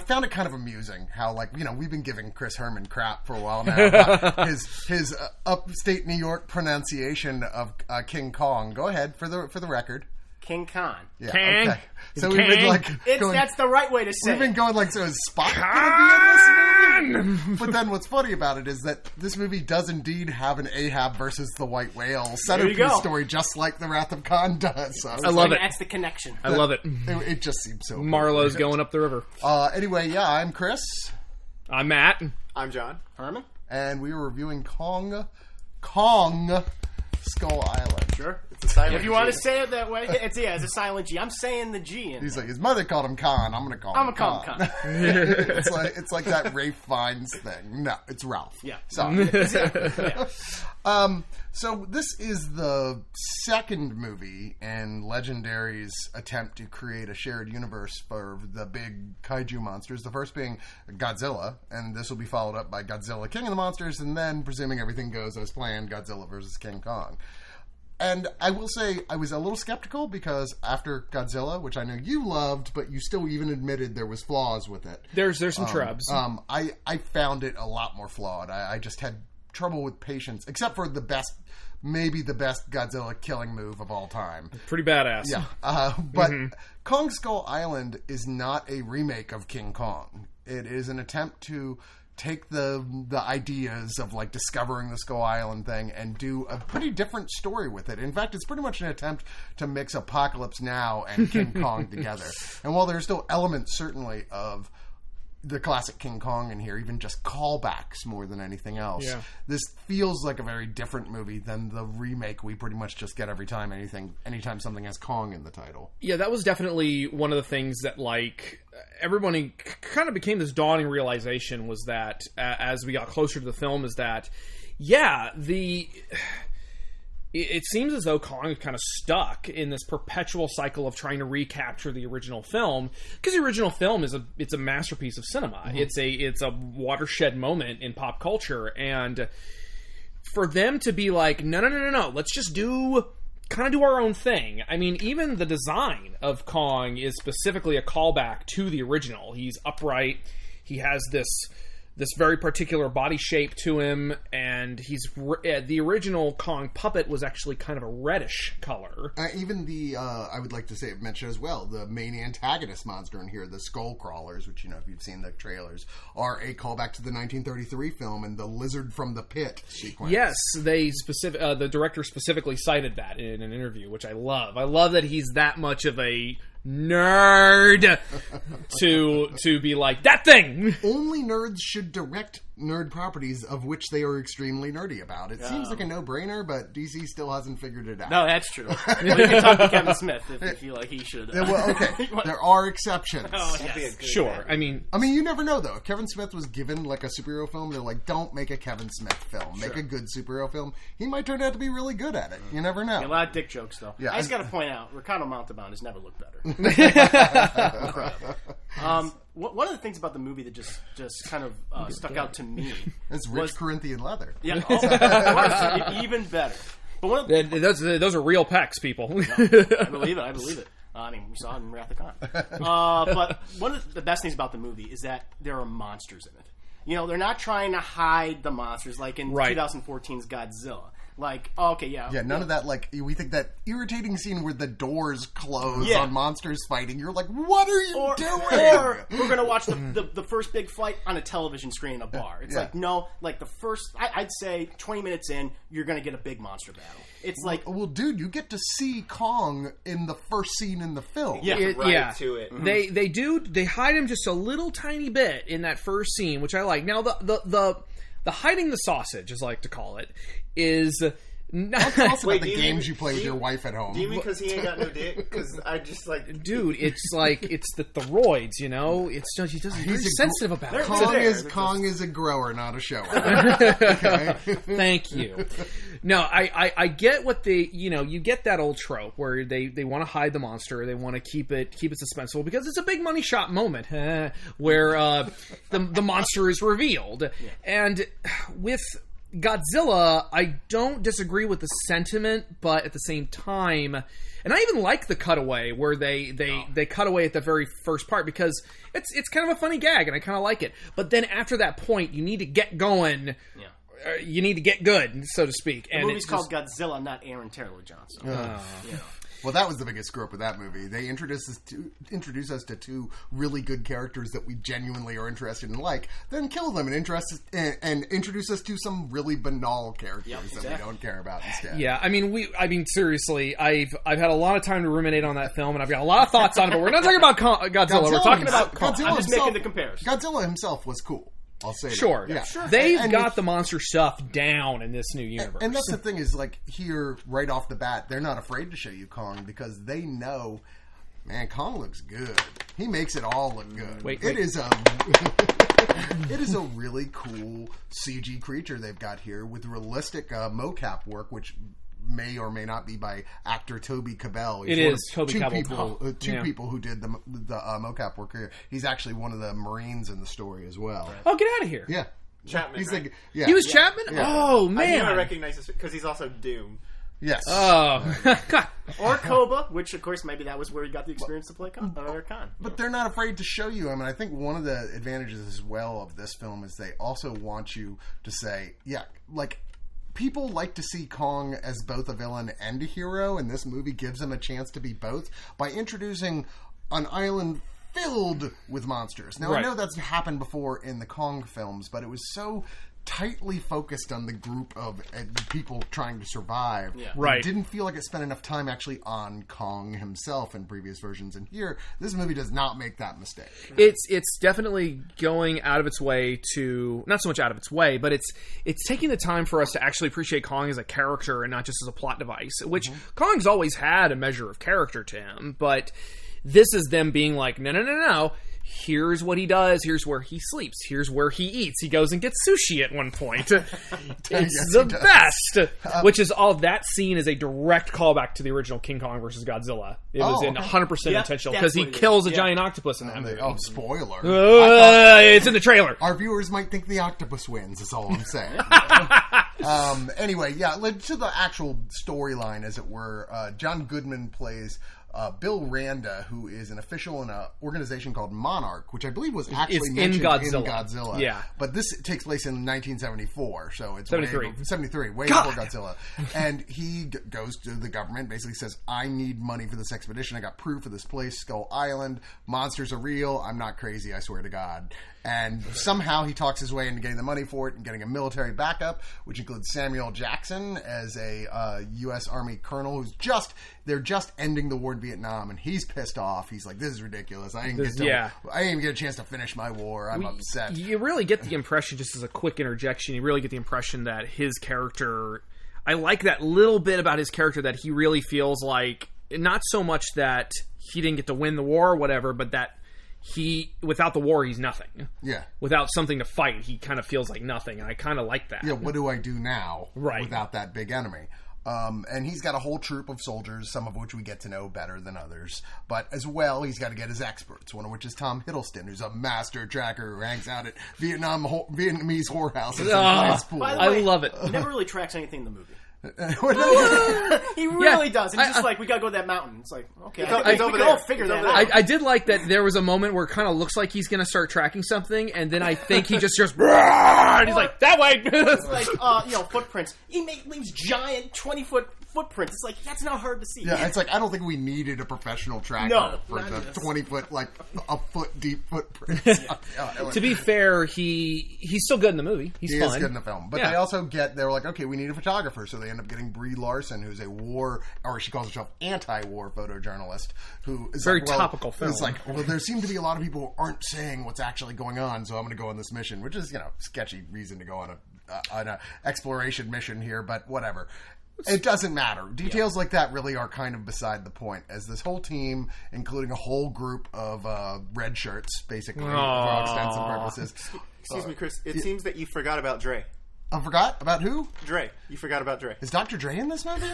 found it kind of amusing how, like, you know, we've been giving Chris Herman crap for a while now about his upstate New York pronunciation of King Kong. Go ahead for the record. King Kong. Yeah, Kang. okay. So we've been like That's the right way to say it. We've been going like, so is Spock going to be in this movie? But then what's funny about it is that this movie does indeed have an Ahab versus the White Whale centerpiece story, just like The Wrath of Khan does. So I love it. That's the connection. I love it. It just seems so Marlowe's going up the river. Anyway, yeah, I'm Chris. I'm Matt. I'm John. Herman? And we were reviewing Kong Skull Island. Sure. It's a silent If you want to say it that way, it's a silent G. I'm saying the G in He's like, his mother called him Khan. I'm going to call him Khan. It's like that Ralph Fiennes thing. No, it's Ralph. Yeah. Sorry. Yeah. So this is the second movie in Legendary's attempt to create a shared universe for the big kaiju monsters. The first being Godzilla, and this will be followed up by Godzilla King of the Monsters, and then, presuming everything goes as planned, Godzilla versus King Kong. And I will say I was a little skeptical because after Godzilla, which I know you loved, but you still even admitted there was flaws with it. There's some trubs. I found it a lot more flawed. I just had trouble with patience, except for maybe the best Godzilla killing move of all time. Pretty badass. Yeah. But Kong Skull Island is not a remake of King Kong. It is an attempt to take the ideas of, like, discovering the Skull Island thing and do a pretty different story with it. In fact, it's pretty much an attempt to mix Apocalypse Now and King Kong together. And while there's still elements, certainly, of the classic King Kong in here, even just callbacks more than anything else, this feels like a very different movie than the remake we pretty much just get every time anytime something has Kong in the title. Yeah, that was definitely one of the things that, like, everyone kind of became this dawning realization was that as we got closer to the film is that, it seems as though Kong is kind of stuck in this perpetual cycle of trying to recapture the original film, because the original film is a masterpiece of cinema. Mm-hmm. It's a watershed moment in pop culture, and for them to be like, no, let's just do our own thing. I mean, even the design of Kong is specifically a callback to the original. He's upright. He has this very particular body shape to him, and the original Kong puppet was actually kind of a reddish color. Even I would like to mention as well, the main antagonist monster in here, the Skull Crawlers, which, you know, if you've seen the trailers, are a callback to the 1933 film and the Lizard from the Pit sequence. Yes, the director specifically cited that in an interview, which I love. I love that he's that much of a nerd to be like, that thing! Only nerds should direct nerd properties of which they are extremely nerdy about. It seems like a no-brainer, but DC still hasn't figured it out. No, that's true. We can talk to Kevin Smith if you feel like he should. Well, okay. There are exceptions. Oh, yes. Sure. I mean, you never know, though. If Kevin Smith was given, like, a superhero film, they're like, don't make a Kevin Smith film. Make a good superhero film. He might turn out to be really good at it. You never know. A lot of dick jokes, though. Yeah, I just got to point out, Ricardo Montalban has never looked better. Incredible. One of the things about the movie that just kind of stuck out to me is rich Corinthian leather. Yeah, of course, even better. But those are real pecs, people. I believe it. I mean, we saw it in Wrath of Khan. But one of the best things about the movie is that there are monsters in it. You know, they're not trying to hide the monsters like in 2014's Godzilla. Like, okay, yeah. Yeah, none of that, like, we think that irritating scene where the doors close on monsters fighting, you're like, what are you doing? Or we're going to watch the first big fight on a television screen in a bar. It's like, no, like the first, I'd say 20 minutes in, you're going to get a big monster battle. It's like... Well, dude, you get to see Kong in the first scene in the film. Yeah, to it. Mm-hmm. They hide him just a little tiny bit in that first scene, which I like. Now, the hiding the sausage, as I like to call it, is not also about the games you play with your wife at home. Do you mean because he ain't got no dick? Because I just like... Dude, it's like, it's the roids, you know? It's just, he's very sensitive about it. Kong is a grower, not a shower. Thank you. No, I get what you get that old trope where they want to hide the monster, they want to keep it suspenseful because it's a big money shot moment where the monster is revealed. Yeah. And with Godzilla, I don't disagree with the sentiment, but at the same time, and I even like the cutaway where they cut away at the very first part because it's kind of a funny gag and I kind of like it. But then after that point, you need to get going. Yeah. You need to get good, so to speak. The movie's called Godzilla, not Aaron Taylor Johnson. Well, that was the biggest screw up with that movie. They introduce us to two really good characters that we genuinely are interested in, then kill them and introduce us to some really banal characters that we don't care about instead. Yeah, I mean, seriously, I've had a lot of time to ruminate on that film, and I've got a lot of thoughts on it. But we're not talking about Godzilla. We're talking about Kong. I'm just making the comparison. Godzilla himself was cool. I'll say sure. that. Yeah. Sure. They've got the monster stuff down in this new universe. And that's the thing is, here, right off the bat, they're not afraid to show you Kong because they know, man, Kong looks good. He makes it all look good. Wait. It is a really cool CG creature they've got here with realistic mocap work, which may or may not be by actor Toby Cabell. It is Toby Cabell. Two people who did the mocap work here. He's actually one of the Marines in the story as well. Oh, get out of here! Yeah, Chapman. He's right? He was Chapman. Yeah. Oh man, I recognize this because he's also Doom. Yes. Oh, or Koba, which of course maybe that was where he got the experience to play Khan. But they're not afraid to show you him, and I think one of the advantages as well of this film is they also want you to say, people like to see Kong as both a villain and a hero, and this movie gives him a chance to be both by introducing an island filled with monsters. Now, I know that's happened before in the Kong films, but it was so tightly focused on the group of people trying to survive. Yeah. Right. It didn't feel like it spent enough time actually on Kong himself in previous versions. And here, this movie does not make that mistake. It's definitely going out of its way to, not so much out of its way, but it's taking the time for us to actually appreciate Kong as a character and not just as a plot device, which Kong's always had a measure of character to him, but this is them being like, no. Here's what he does. Here's where he sleeps. Here's where he eats. He goes and gets sushi at one point. It's the best. Which is all that scene is a direct callback to the original King Kong versus Godzilla. It was 100% intentional because he kills a giant octupus in that movie. Oh, spoiler! It's in the trailer. Our viewers might think the octopus wins. Is all I'm saying. Anyway, to the actual storyline, as it were. John Goodman plays Bill Randa, who is an official in an organization called Monarch, which I believe was actually mentioned in Godzilla. Yeah. But this takes place in 1974, so it's 73, way before Godzilla. And he goes to the government, basically says, I need money for this expedition. I got proof of this place, Skull Island. Monsters are real. I'm not crazy, I swear to God. And somehow he talks his way into getting the money for it and getting a military backup, which includes Samuel Jackson as a U.S. Army colonel they're just ending the war in Vietnam, and he's pissed off. He's like, this is ridiculous. I didn't even get a chance to finish my war. I'm upset. You really get the impression, just as a quick interjection, you really get the impression that his character, I like that little bit about his character that he really feels like, not so much that he didn't get to win the war or whatever, but that without the war, he's nothing. Yeah. Without something to fight, he kind of feels like nothing, and I kind of like that. Yeah, what do I do now right. without that big enemy? And he's got a whole troop of soldiers, some of which we get to know better than others. But as well, he's got to get his experts, one of which is Tom Hiddleston, who's a master tracker who hangs out at Vietnamese whorehouses. I love it. He never really tracks anything in the movie. He really does. It's just like, we gotta go to that mountain. It's like, okay, I think we can all figure that out. I did like that there was a moment where it kind of looks like he's gonna start tracking something, and then I think he just goes, and he's like, that way. It's like, footprints. He leaves giant 20-foot footprints. It's like, that's not hard to see. Yeah, it's like, I don't think we needed a professional tracker for the 20-foot, a foot deep footprints. To be fair, he's still good in the movie. He is good in the film. But they also they're like, okay, we need a photographer, so they end up getting Brie Larson, who's she calls herself anti-war photojournalist, who is very topical film. It's like, well, there seem to be a lot of people who aren't saying what's actually going on, so I'm going to go on this mission, which is, sketchy reason to go on an exploration mission here, but whatever. It doesn't matter. Details like that really are kind of beside the point, as this whole team, including a whole group of red shirts, basically, for all extents and purposes. Excuse me, Chris. It seems that you forgot about Dre. I forgot? About who? Dre. You forgot about Dre. Is Dr. Dre in this movie?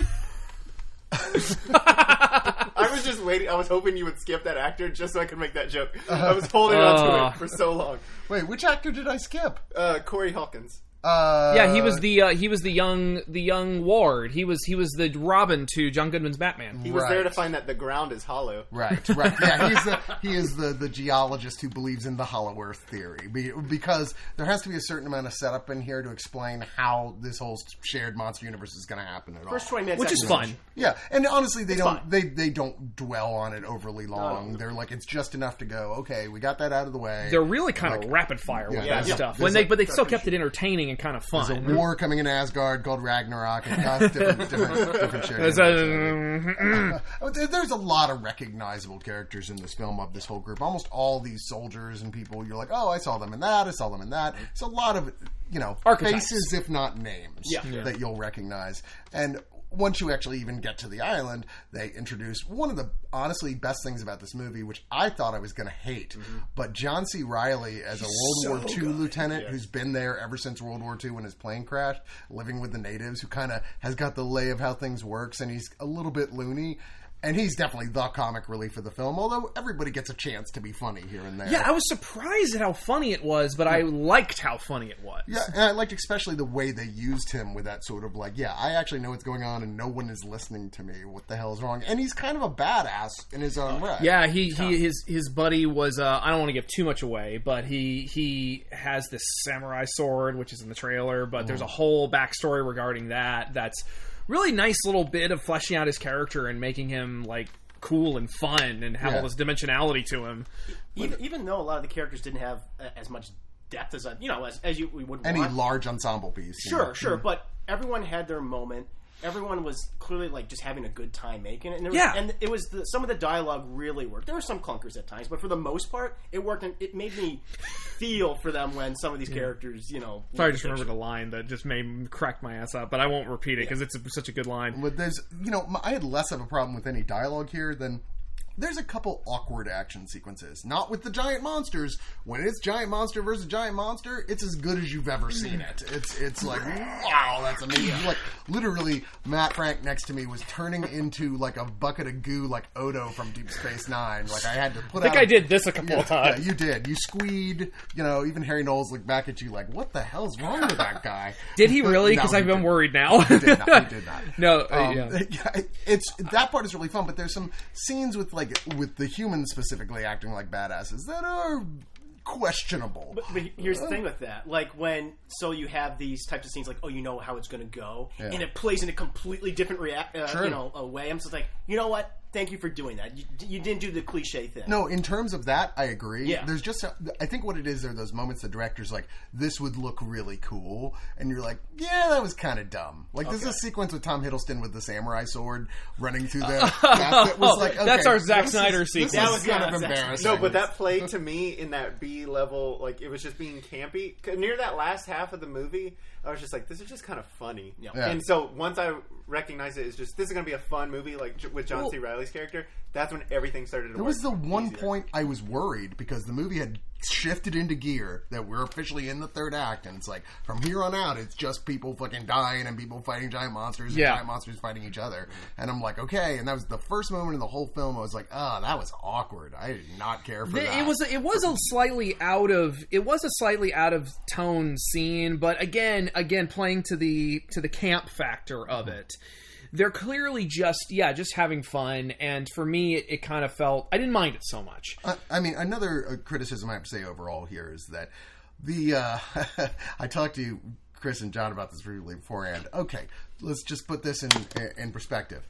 I was just waiting. I was hoping you would skip that actor just so I could make that joke. I was holding on to it for so long. Wait, which actor did I skip? Corey Hawkins. Yeah, he was the young ward. He was the Robin to John Goodman's Batman. He was there to find that the ground is hollow. Right. Yeah, he is the geologist who believes in the hollow Earth theory, because there has to be a certain amount of setup in here to explain how this whole shared monster universe is going to happen at all. First 20 minutes, which is fun. Yeah, and honestly, they don't dwell on it overly long. They're like, it's just enough to go, okay, we got that out of the way. They're really kind of rapid fire with that stuff. But they still kept it entertaining and kind of fun. There's a war coming in Asgard called Ragnarok, and different shit. There's a lot of recognizable characters in this film of this whole group. Almost all these soldiers and people, you're like, oh, I saw them in that, I saw them in that. It's a lot of, faces, if not names, that you'll recognize. And once you actually even get to the island, they introduce one of the honestly best things about this movie, which I thought I was going to hate. But John C. Reilly as a World War II lieutenant who's been there ever since World War II when his plane crashed, living with the natives, who kind of has got the lay of how things works, and he's a little bit loony. And he's definitely the comic relief of the film, although everybody gets a chance to be funny here and there. Yeah, I was surprised at how funny it was, but I liked how funny it was. Yeah, and I liked especially the way they used him with that sort of like, yeah, I actually know what's going on and no one is listening to me. What the hell is wrong? And he's kind of a badass in his own way. Yeah, his buddy was, I don't want to give too much away, but he has this samurai sword, which is in the trailer, but there's a whole backstory regarding that's really nice little bit of fleshing out his character and making him like cool and fun and have all this dimensionality to him. Even though a lot of the characters didn't have as much depth as we would any want. Large ensemble piece. Sure, but everyone had their moment. Everyone was clearly like just having a good time making it, and it was some of the dialogue really worked. There were some clunkers at times, but for the most part, it worked, and it made me feel for them when some of these characters, I just remembered a line that just cracked my ass up, but I won't repeat it because it's such a good line. But there's, I had less of a problem with any dialogue here than. There's a couple awkward action sequences. Not with the giant monsters. When it's giant monster versus giant monster, it's as good as you've ever seen it. It's like, wow, that's amazing. Like, literally, Matt Frank next to me was turning into like a bucket of goo like Odo from Deep Space Nine. Like, I had to put out... I did this a couple of times. Yeah, you did. You squeed. Even Harry Knowles looked back at you like, what the hell's wrong with that guy? Did he really? Because I've been worried now. He did not. No, it's that part is really fun, but there's some scenes with the humans specifically acting like badasses that are questionable. But here's the thing with that. Like so you have these types of scenes like, oh, you know how it's going to go, and it plays in a completely different way. I'm just like, you know what? Thank you for doing that. You didn't do the cliche thing. No, in terms of that, I agree. Yeah. There's just, I think what it is are those moments the director's like, this would look really cool. And you're like, yeah, that was kind of dumb. Like, there's a sequence with Tom Hiddleston with the samurai sword running through the... that was like, okay, that's our Zack Snyder sequence. That was kind of embarrassing. No, but that played to me in that B level, like, it was just being campy. Near that last half of the movie, I was just like, this is just kind of funny. Yeah. And so once I recognized it as just, this is going to be a fun movie, like with John C. Reilly's character, that's when everything started to work. There was the one point I was worried because the movie had shifted into gear that we're officially in the third act, and it's like, from here on out, it's just people fucking dying and people fighting giant monsters and giant monsters fighting each other. And I'm like, okay, and that was the first moment in the whole film I was like, that was awkward. I did not care for that. It was a slightly out of tone scene, but again playing to the camp factor of it. They're clearly just having fun, and for me, it kind of felt... I didn't mind it so much. I mean, another criticism I have to say overall here is that I talked to Chris and John about this briefly beforehand. Okay, let's just put this in perspective.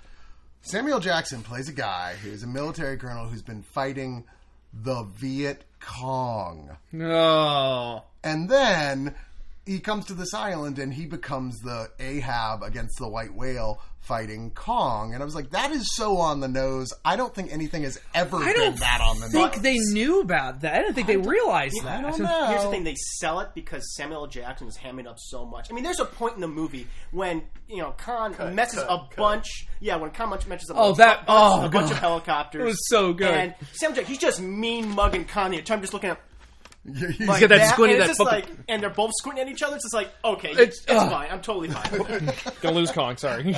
Samuel Jackson plays a guy who's a military colonel who's been fighting the Viet Cong. No. And then... he comes to this island and he becomes the Ahab against the white whale fighting Kong. And I was like, that is so on the nose. I don't think anything has ever been that on the nose. I don't think they knew about that. I don't think they realized that. I don't know. Here's the thing. They sell it because Samuel L. Jackson is hamming up so much. I mean, there's a point in the movie when, Khan messes a bunch... Yeah, when Khan messes a bunch of helicopters. It was so good. And Samuel Jackson, he's just mean-mugging Khan the entire time, just looking at... He's got that squinty, and that it's just like, and they're both squinting at each other. It's just like, okay, it's fine. I'm totally fine. Gonna lose Kong. Sorry.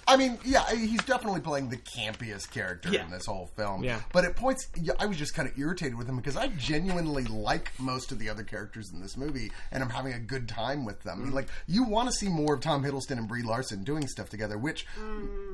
I mean, yeah, he's definitely playing the campiest character in this whole film. Yeah. But at points, I was just kind of irritated with him because I genuinely like most of the other characters in this movie, and I'm having a good time with them. I mean, like, you want to see more of Tom Hiddleston and Brie Larson doing stuff together, which,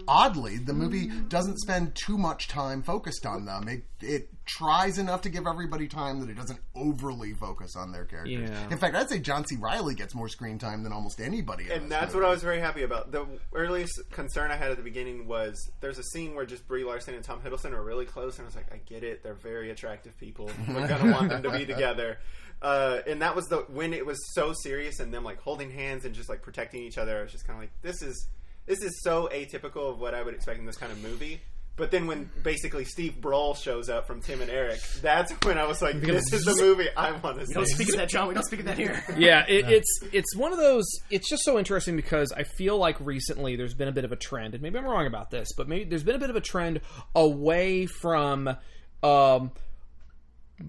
oddly, the movie doesn't spend too much time focused on them. It tries enough to give everybody time that it doesn't overly focus on their characters. Yeah. In fact, I'd say John C. Reilly gets more screen time than almost anybody. And that's what I was very happy about. The earliest concern I had at the beginning was there's a scene where just Brie Larson and Tom Hiddleston are really close, and I was like, I get it. They're very attractive people. We're going to want them to be together. And that was when it was so serious and them like holding hands and just like protecting each other. I was just kind of like, this is so atypical of what I would expect in this kind of movie. But then when basically Steve Brol shows up from Tim and Eric, that's when I was like, this is the movie I want to see. We don't speak of that, John. We don't speak of that here. Yeah, it's one of those. It's just so interesting because I feel like recently there's been a bit of a trend, and maybe I'm wrong about this, but maybe there's been a bit of a trend away from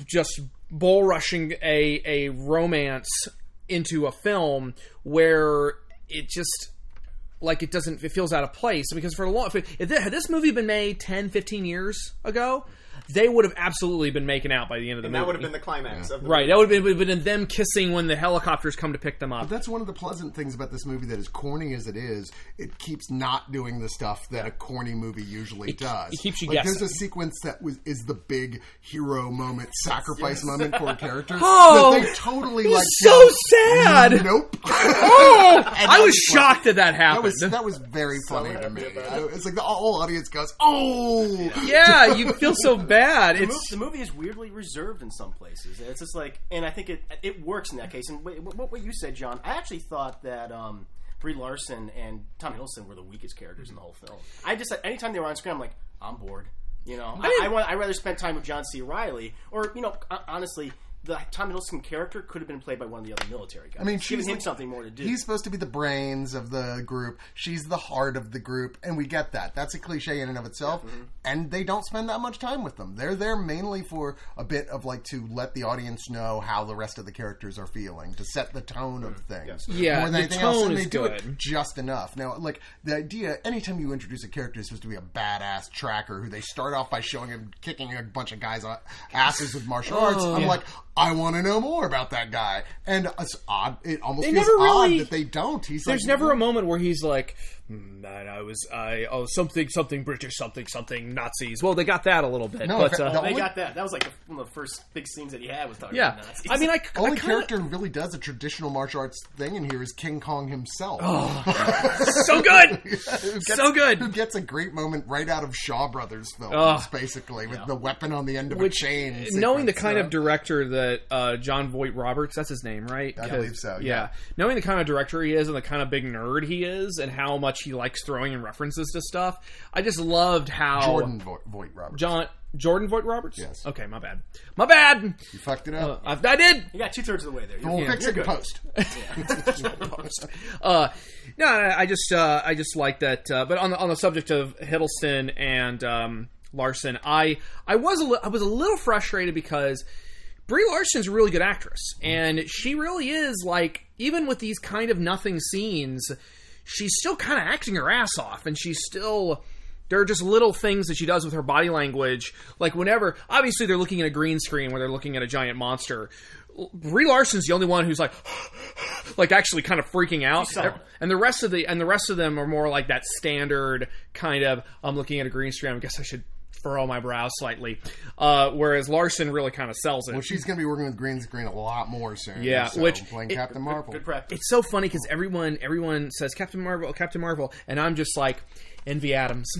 just bull rushing a romance into a film where it just... like it feels out of place, because for a long, had this movie been made 10, 15 years ago, they would have absolutely been making out by the end of the movie. That would have been the climax of the movie. That would have been them kissing when the helicopters come to pick them up. But that's one of the pleasant things about this movie, that as corny as it is, it keeps not doing the stuff that a corny movie usually does. It keeps you guessing. There's a sequence that is the big hero moment, sacrifice moment for a character. Oh! That they totally so sad! Nope. Oh! I was shocked that happened. That was very funny to me. It's like the whole audience goes, oh! Yeah, you feel so bad. The movie is weirdly reserved in some places. It's just like, and I think it works in that case. And what you said, John, I actually thought that Brie Larson and Tom Hiddleston were the weakest characters in the whole film. Anytime they were on screen, I'm like, I'm bored. You know, I'd rather spend time with John C. Reilly, or honestly, the Tom Hiddleston character could have been played by one of the other military guys. I mean, giving him something more to do. He's supposed to be the brains of the group. She's the heart of the group, and we get that. That's a cliche in and of itself, and they don't spend that much time with them. They're there mainly for a bit of to let the audience know how the rest of the characters are feeling, to set the tone of things. Yeah, more than the anything tone else, and is they do good. it just enough. Now, the idea, anytime you introduce a character who's supposed to be a badass tracker, who they start off by showing him kicking a bunch of guys' asses with martial arts, I'm like, I want to know more about that guy. And it's odd. It almost feels odd that they don't. There's never a moment where he's like, something British, something Nazis. Well, they got that a little bit. No, but, they got that. That was one of the first big scenes that he had was talking about Nazis. I mean, only character who really does a traditional martial arts thing in here is King Kong himself. So good! So good! Who gets a great moment right out of Shaw Brothers films, basically, with the weapon on the end of a chain. Knowing the kind of director that John Voight Roberts, that's his name, right? I believe so, yeah. Knowing the kind of director he is and the kind of big nerd he is and how much he likes throwing in references to stuff, I just loved how... Jordan Voight Roberts. Jordan Voight Roberts? Yes. Okay, my bad. You fucked it up. I did. You got 2/3 of the way there. We'll fix it in post. No, I just like that. But on the subject of Hiddleston and Larson, I was a little frustrated because Brie Larson's a really good actress, and she really is, even with these kind of nothing scenes, she's still kind of acting her ass off, and she's still... There are just little things that she does with her body language. Whenever... Obviously, they're looking at a green screen where they're looking at a giant monster. Brie Larson's the only one who's actually kind of freaking out. And the rest of them are more like that standard kind of, I'm looking at a green screen, I guess I should furrow my brow slightly. Whereas Larson really kind of sells it. Well, she's going to be working with green screen a lot more soon. Yeah, playing Captain Marvel. Good practice. It's so funny because everyone says Captain Marvel, and I'm just like, Envy Adams.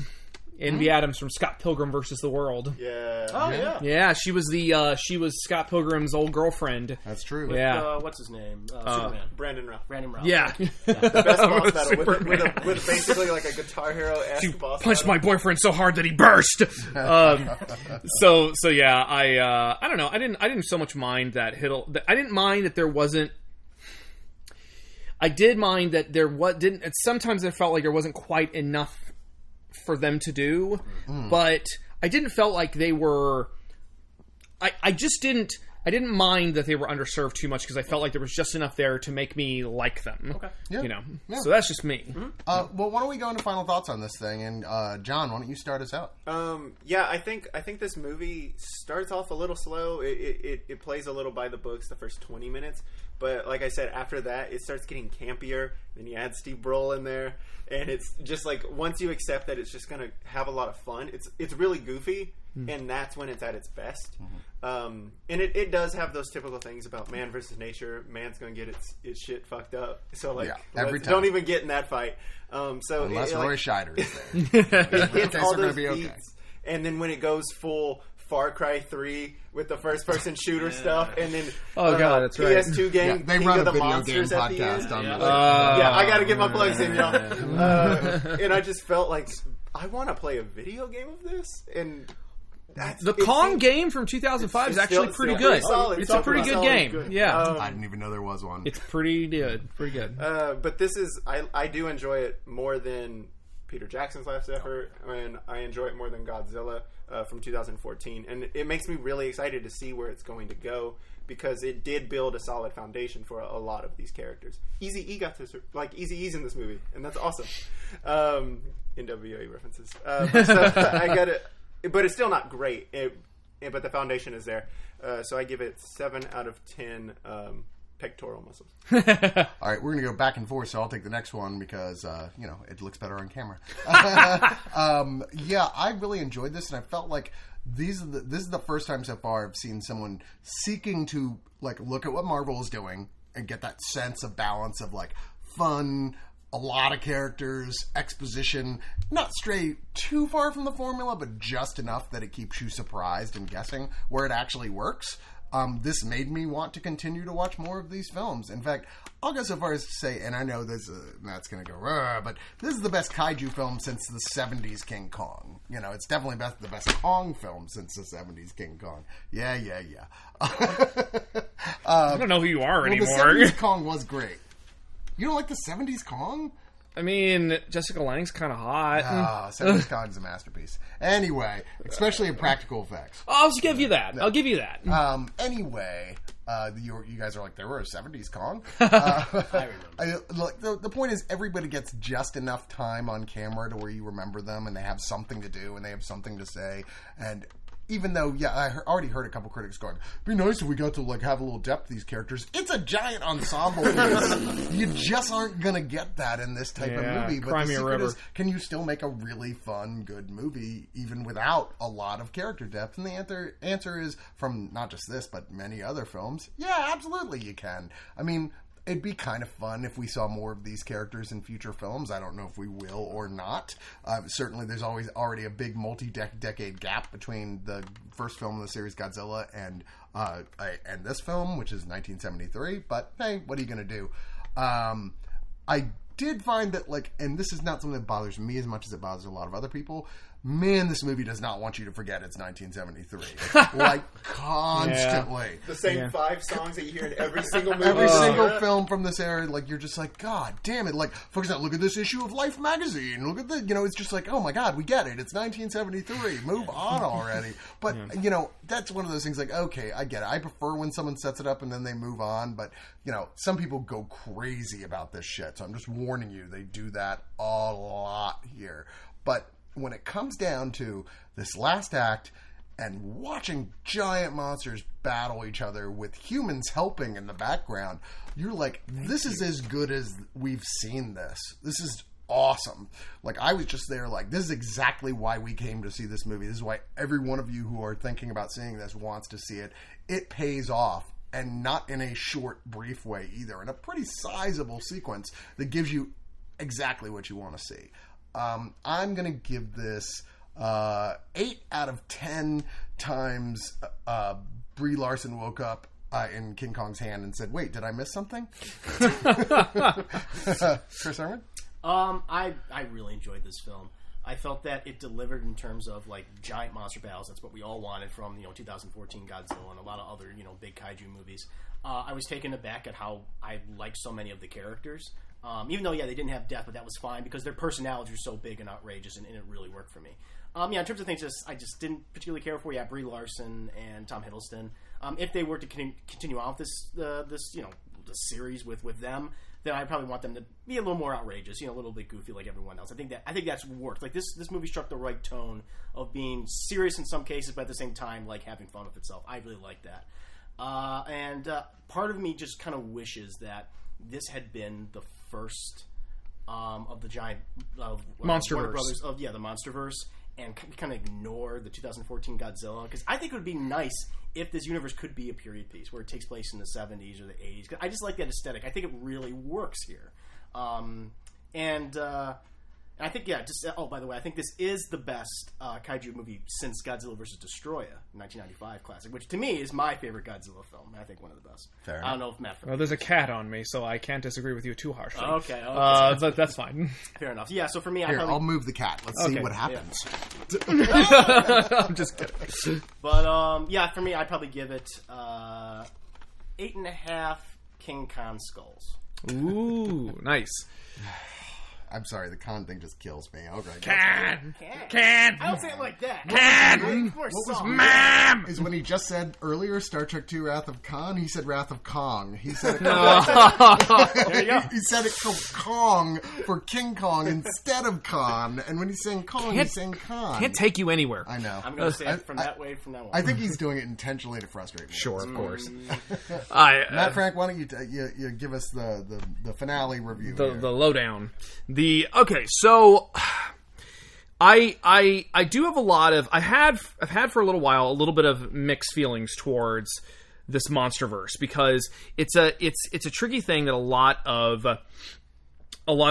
Envy Adams from Scott Pilgrim versus the World. Yeah. Oh, yeah. Yeah, she was Scott Pilgrim's old girlfriend. That's true. Yeah. What's his name? Superman. Brandon Routh. Yeah. The best boss battle with basically like a Guitar Hero-esque boss punched battle. my boyfriend so hard that he burst. So yeah, I don't know. I didn't so much mind that I didn't mind that there wasn't. I did mind that there didn't. Sometimes I felt like there wasn't quite enough for them to do, but I didn't felt like they were. I just didn't. I didn't mind that they were underserved too much because I felt like there was just enough there to make me like them. Okay. Yeah. So that's just me. Well, why don't we go into final thoughts on this thing? And John, why don't you start us out? I think this movie starts off a little slow. It plays a little by the books the first 20 minutes. But like I said, after that, it starts getting campier. Then you add Steve Brule in there. And it's just like, once you accept that it's just going to have a lot of fun, it's really goofy. And that's when it's at its best. And it does have those typical things about man versus nature. Man's going to get its shit fucked up. So, every time. Don't even get in that fight. Unless Roy Scheider is there. It hits all those beats. And then when it goes full Far Cry 3 with the first-person shooter stuff, and then that's right. PS2 game, they run a video game podcast on I got to get my plugs in, y'all. And I just felt like I want to play a video game of this, and the Kong game from 2005 is actually pretty good. It's a pretty good game. Good. Yeah, I didn't even know there was one. It's pretty good. Pretty good. But this is I do enjoy it more than Peter Jackson's last effort, and I enjoy it more than Godzilla from 2014. And it makes me really excited to see where it's going to go, because it did build a solid foundation for a lot of these characters. Eazy-E got to, Eazy-E's in this movie, and that's awesome. NWA references. So I got it, but it's still not great. But the foundation is there. So I give it 7 out of 10 pectoral muscles. All right, we're going to go back and forth, so I'll take the next one because, it looks better on camera. I really enjoyed this, and I felt like this is the first time so far I've seen someone seeking to, look at what Marvel is doing and get that sense of balance of, fun, a lot of characters, exposition, not stray too far from the formula, but just enough that it keeps you surprised and guessing where it actually works. This made me want to continue to watch more of these films. In fact, I'll go so far as to say, and I know Matt's going to go, but this is the best kaiju film since the 70s King Kong. It's definitely the best Kong film since the 70s King Kong. Yeah. I don't know who you are anymore. The 70s Kong was great. You don't like the 70s Kong? I mean, Jessica Lange's kind of hot. 70s Kong's a masterpiece. Anyway, especially in practical effects. I'll give you that. I'll give you that. Anyway, you guys are like, there were a 70s Kong? I remember. The point is, everybody gets just enough time on camera to where you remember them, and they have something to do, and they have something to say, and even though, I already heard a couple critics going, it'd be nice if we got to have a little depth to these characters. It's a giant ensemble piece. You just aren't going to get that in this type of movie. But the secret is, can you still make a really fun, good movie even without a lot of character depth? And the answer is, from not just this, but many other films, yeah, absolutely you can. I mean, it'd be kind of fun if we saw more of these characters in future films. I don't know if we will or not. Certainly, there's already a big multi-decade gap between the first film of the series, Godzilla, and this film, which is 1973. But hey, what are you going to do? I did find that, and this is not something that bothers me as much as it bothers a lot of other people. Man, this movie does not want you to forget it's 1973. Constantly. Yeah. The same 5 songs that you hear in every single movie. Every single film from this era, you're just like, God damn it. For example, look at this issue of Life magazine. Look at the, it's just like, oh my God, we get it. It's 1973. Move on already. But, that's one of those things okay, I get it. I prefer when someone sets it up and then they move on. But, some people go crazy about this shit. So I'm just warning you, they do that a lot here. But when it comes down to this last act and watching giant monsters battle each other with humans helping in the background, you're like, this is as good as we've seen this. This is awesome. I was just there this is exactly why we came to see this movie. This is why every one of you who are thinking about seeing this wants to see it. It pays off. And not in a short, brief way either. In a pretty sizable sequence that gives you exactly what you want to see. I'm going to give this 8 out of 10 times Brie Larson woke up in King Kong's hand and said, wait, did I miss something? Chris Herman? I really enjoyed this film. I felt that it delivered in terms of giant monster battles. That's what we all wanted from 2014 Godzilla and a lot of other big kaiju movies. I was taken aback at how I liked so many of the characters. Even though, they didn't have death, but that was fine because their personalities were so big and outrageous, and it really worked for me. In terms of things I just didn't particularly care for, Brie Larson and Tom Hiddleston. If they were to continue on with this series with them, then I probably want them to be a little more outrageous, a little bit goofy like everyone else. I think that's worked. Like this movie struck the right tone of being serious in some cases, but at the same time, like having fun with itself. I really like that. And part of me just kind of wishes that this had been the first of the giant Monsterverse Brothers of the Monsterverse, and kind of ignore the 2014 Godzilla, because I think it would be nice if this universe could be a period piece where it takes place in the 70s or the 80s. I just like that aesthetic. I think it really works here. And I think, by the way, I think this is the best kaiju movie since Godzilla vs. Destroyer, 1995 classic, which to me is my favorite Godzilla film. I think one of the best. Fair I don't know if Matt... Well, there's a cat on me, so I can't disagree with you too harshly. Okay. But that's fine. Fair enough. Yeah, so for me, I'll move the cat. Let's see what happens. Yeah. I'm just kidding. But, for me, I'd probably give it 8.5 King Kong skulls. Ooh, nice. I'm sorry, the con thing just kills me. Okay. Can. I don't say it like that. Can. What was Ma'am! is when he just said earlier, Star Trek II, Wrath of Khan, he said Wrath of Kong. He said it There you go. He said it called Kong for King Kong instead of Khan. And when he's saying Kong, he's saying Khan. Can't take you anywhere. I know. I'm going to say it from that way from now on. I think he's doing it intentionally to frustrate me. Sure, of course. Matt Frank, why don't you give us the finale review? The lowdown. So I do have a lot of I've had for a little while a little bit of mixed feelings towards this Monsterverse, because it's a tricky thing that a lot of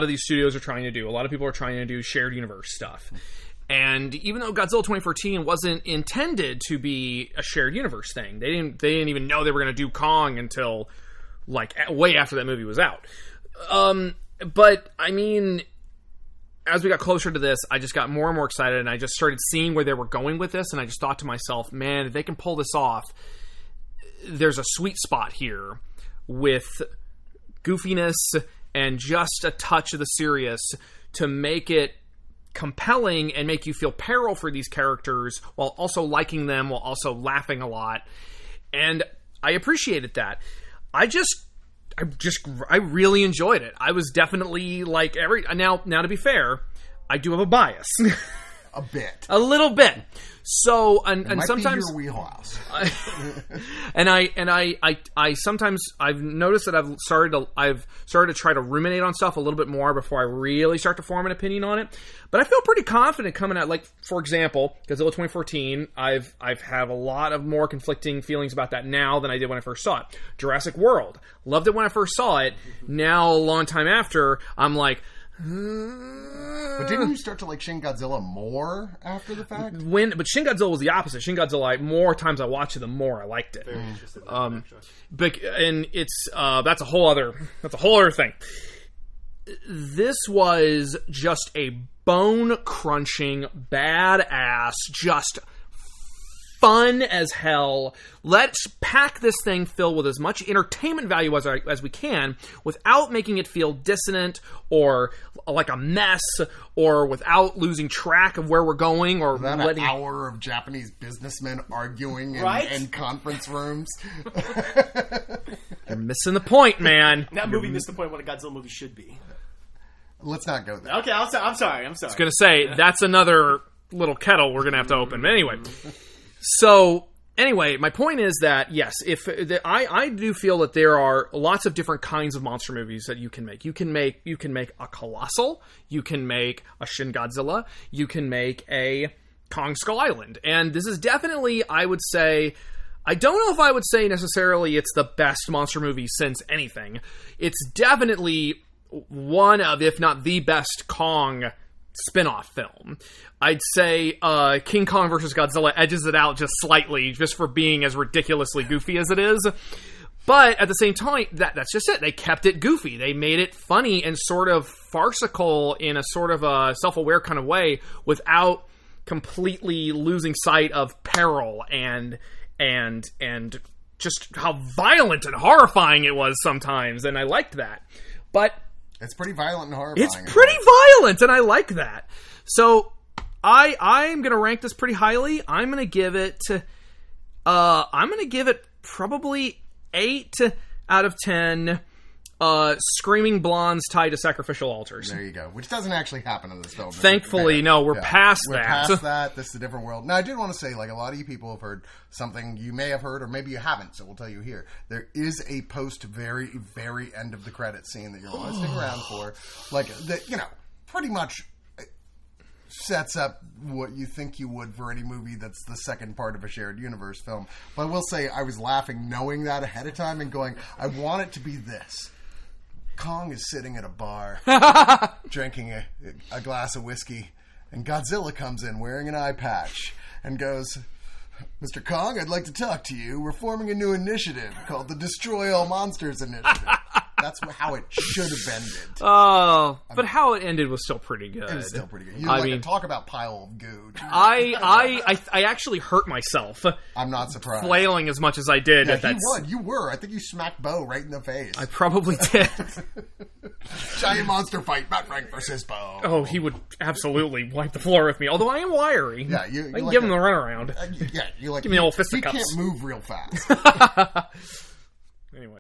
these studios are trying to do. A lot of people are trying to do shared universe stuff. And even though Godzilla 2014 wasn't intended to be a shared universe thing, they didn't even know they were going to do Kong until like way after that movie was out. But I mean, as we got closer to this, I just got more and more excited, and I just started seeing where they were going with this, and I just thought to myself, man, if they can pull this off, there's a sweet spot here with goofiness and just a touch of the serious to make it compelling and make you feel peril for these characters while also liking them, while also laughing a lot. And I appreciated that. I really enjoyed it. I was definitely like now to be fair, I do have a bias. A bit. A little bit. So and might sometimes be your wheelhouse. I sometimes I've noticed that I've started to try to ruminate on stuff a little bit more before I really start to form an opinion on it. But I feel pretty confident coming out. Like, for example, Godzilla 2014, I've had a lot of more conflicting feelings about that now than I did when I first saw it. Jurassic World, loved it when I first saw it. Now, a long time after, I'm like, but didn't you start to like Shin Godzilla more after the fact? But Shin Godzilla was the opposite. Shin Godzilla, more times I watched it, the more I liked it. Very interested in that, actually. And it's that's a whole other thing. This was just a bone crunching, badass, just fun as hell. Let's pack this thing filled with as much entertainment value as we can without making it feel dissonant or like a mess, or without losing track of where we're going, or an hour of Japanese businessmen arguing in conference rooms. You're missing the point, man. That movie missed the point of what a Godzilla movie should be. Let's not go there. Okay, I'm sorry. I was going to say, that's another little kettle we're going to have to open. But anyway. So, anyway, my point is that, yes, I do feel that there are lots of different kinds of monster movies that you can make. You can make a Colossal, you can make a Shin Godzilla, you can make a Kong Skull Island. And this is definitely, I would say, I don't know if I would say necessarily it's the best monster movie since anything. It's definitely one of, if not the best Kong spin-off film. I'd say King Kong vs. Godzilla edges it out just slightly, just for being as ridiculously goofy as it is. But at the same time, that's just it. They kept it goofy. They made it funny and sort of farcical in a sort of a self-aware kind of way without completely losing sight of peril and just how violent and horrifying it was sometimes. And I liked that. But It's pretty violent and horrifying. It's pretty violent, and I like that. So I'm going to rank this pretty highly. I'm going to give it probably 8 out of 10 screaming blondes tied to sacrificial altars. There you go. Which doesn't actually happen in this film. Thankfully, no, we're past that. We're past that. This is a different world. Now, I did want to say, like, a lot of you people have heard something you may have heard, or maybe you haven't, so we'll tell you here. There is a very, very end of the credits scene that you're going to stick around for. Like, that, you know, pretty much sets up what you think you would for any movie that's the second part of a shared universe film. But I will say, I was laughing knowing that ahead of time and going, I want it to be this. Kong is sitting at a bar drinking a glass of whiskey, and Godzilla comes in wearing an eye patch and goes, Mr. Kong, I'd like to talk to you. We're forming a new initiative called the Destroy All Monsters Initiative. That's how it should have ended. Oh, but how it ended was still pretty good. It was still pretty good. I mean, talk about pile of goo. I actually hurt myself. I'm not surprised. Flailing as much as I did. Yeah, you were. I think you smacked Bo right in the face. I probably did. Giant monster fight, Matt Frank versus Bo. Oh, he would absolutely wipe the floor with me. Although I am wiry. Yeah, I can give him the runaround. Yeah, you like. Give me the old fisticuffs. He can't move real fast. Anyway.